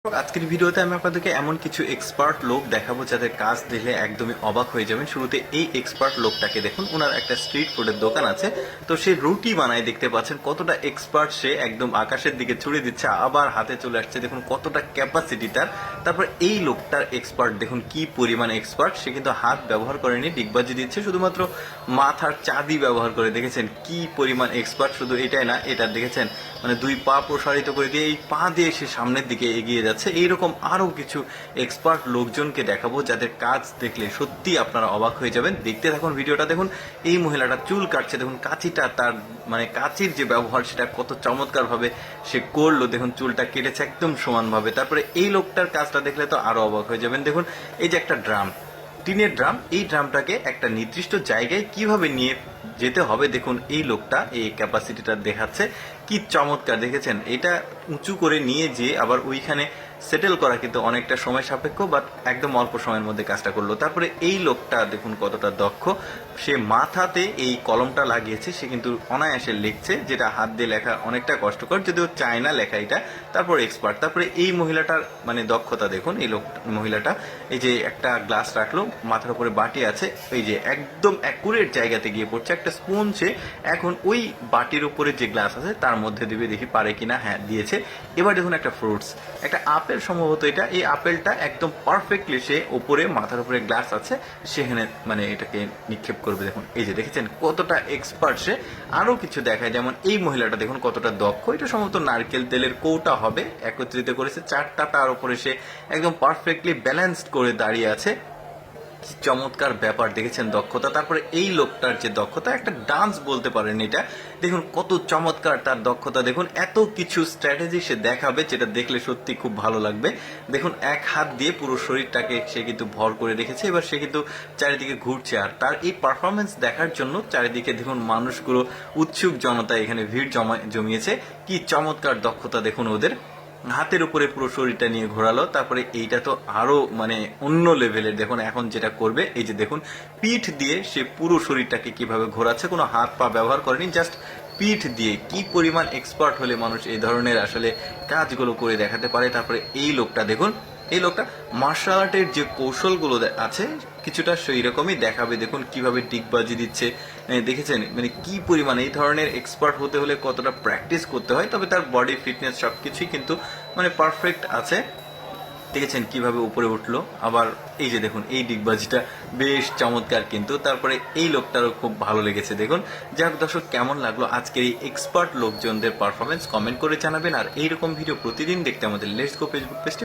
আজকের ভিডিওতে আমি আপনাদেরকে এমন কিছু এক্সপার্ট লোক দেখাবো যাদের কাজ দেখলে একদমই অবাক হয়ে যাবেন। শুরুতে এই এক্সপার্ট লোকটাকে দেখুন, ওনার একটা স্ট্রিট ফুডের দোকান আছে, তো সে রুটি বানায়, দেখতে পাচ্ছেন কতটা এক্সপার্ট। সে একদম আকাশের দিকে ছুড়ে দিচ্ছে, আবার হাতে চলে আসছে, দেখুন কতটা ক্যাপাসিটি তার। তারপর এই লোকটার এক্সপার্ট দেখুন কি পরিমাণ এক্সপার্ট। সে কিন্তু হাত ব্যবহার করেনি, ডিগবাজি দিচ্ছে, শুধুমাত্র মাথার চাঁদি ব্যবহার করে। দেখেছেন কি পরিমাণ এক্সপার্ট। শুধু এটাই না, এটা দেখেছেন মানে দুই পা প্রসারিত করে দিয়ে এই পা দিয়ে সে সামনের দিকে এগিয়ে যাচ্ছে। এইরকম আরো কিছু এক্সপার্ট লোকজনকে দেখাবো যাদের কাজ দেখলে সত্যি আপনারা অবাক হয়ে যাবেন। দেখতে থাকুন ভিডিওটা। দেখুন এই মহিলাটা চুল কাটছে, দেখুন কাঁচিটা তার মানে কাঁচির যে ব্যবহার সেটা কত চমৎকার ভাবে সে করলো। দেখুন চুলটা কেটেছে একদম সমানভাবে। তারপরে এই লোকটার কাজটা দেখলে তো আরো অবাক হয়ে যাবেন। দেখুন এই যে একটা ড্রাম, টিনের ড্রাম, এই ড্রামটাকে একটা নির্দিষ্ট জায়গায় কিভাবে নিয়ে যেতে হবে, দেখুন এই লোকটা এই ক্যাপাসিটিটা দেখাচ্ছে। কি চমৎকার, দেখেছেন? এটা উঁচু করে নিয়ে যেয়ে আবার ওইখানে সেটেল করা কিন্তু অনেকটা সময় সাপেক্ষ, বাট একদম অল্প সময়ের মধ্যে কাজটা করলো। তারপরে এই লোকটা দেখুন কতটা দক্ষ। সে মাথাতে এই কলমটা লাগিয়েছে, সে কিন্তু অনায়াসে লিখছে, যেটা হাত দিয়ে লেখা অনেকটা কষ্টকর, যদিও চায় না লেখা এটা। তারপর এক্সপার্ট। তারপরে এই মহিলাটার মানে দক্ষতা দেখুন। এই মহিলাটা এই যে একটা গ্লাস রাখলো, মাথার উপরে বাটি আছে, এই যে একদম অ্যাকুরেট জায়গাতে গিয়ে পড়ছে। একটা স্পুন সে এখন ওই বাটির উপরে যে গ্লাস আছে তার মধ্যে দিবে, দেখি পারে কিনা। হ্যাঁ, দিয়েছে। এবার দেখুন একটা ফ্রুটস, একটা আপেল সম্ভবত এটা। এই আপেলটা একদম পারফেক্টলি সে উপরে মাথার উপরে গ্লাস আছে, সেখানে মানে এটাকে নিক্ষেপ করবে। দেখুন এই যে দেখেছেন কতটা এক্সপার্ট সে। আরো কিছু দেখায়, যেমন এই মহিলাটা দেখুন কতটা দক্ষ। এটা সম্ভবত নারকেল তেলের কৌটা হবে, একত্রিত করেছে চারটা, তার উপরে সে একদম পারফেক্টলি ব্যালেন্সড করে দাঁড়িয়ে আছে। কি চমৎকার ব্যাপার, দেখেছেন দক্ষতা। তারপরে এই লোকটার যে দক্ষতা, একটা ডান্স বলতে পারেন এটা। দেখুন কত চমৎকার তার দক্ষতা। দেখুন এত কিছু স্ট্র্যাটেজি সে দেখাবে, যেটা দেখলে সত্যি খুব ভালো লাগবে। দেখুন এক হাত দিয়ে পুরো শরীরটাকে সে কিন্তু ভর করে রেখেছে। এবার সে কিন্তু চারিদিকে ঘুরছে, আর তার এই পারফরমেন্স দেখার জন্য চারিদিকে দেখুন মানুষগুলো, উৎসুক জনতা এখানে ভিড় জমিয়েছে। কি চমৎকার দক্ষতা দেখুন ওদের। হাতের উপরে পুরো শরীরটা নিয়ে ঘোরালো। তারপরে এইটা তো আরো মানে অন্য লেভেলের। দেখুন এখন যেটা করবে, এই যে দেখুন পিঠ দিয়ে সে পুরো শরীরটাকে কিভাবে ঘোরাচ্ছে, কোনো হাত পা ব্যবহার করেনি, জাস্ট পিঠ দিয়ে। কি পরিমাণ এক্সপার্ট হলে মানুষ এই ধরনের আসলে কাজগুলো করে দেখাতে পারে। তারপরে এই লোকটা দেখুন, এই লোকটা মার্শাল আর্টের যে কৌশলগুলো আছে কিছুটা সেই রকমই দেখাবে। দেখুন কিভাবে ডিগবাজি দিচ্ছে, দেখেছেন মানে কি পরিমাণ। এই ধরনের এক্সপার্ট হতে হলে কতটা প্র্যাকটিস করতে হয়, তবে তার বডি ফিটনেস সবকিছুই কিন্তু মানে পারফেক্ট আছে। দেখেছেন কিভাবে উপরে উঠলো। আবার এই যে দেখুন এই ডিগবাজিটা বেশ চমৎকার কিন্তু। তারপরে এই লোকটারও খুব ভালো লেগেছে। দেখুন যাক দর্শক, কেমন লাগলো আজকের এই এক্সপার্ট লোকজনদের পারফরমেন্স কমেন্ট করে জানাবেন। আর এইরকম ভিডিও প্রতিদিন দেখতে আমাদের লেটস গো ফেসবুক পেজটি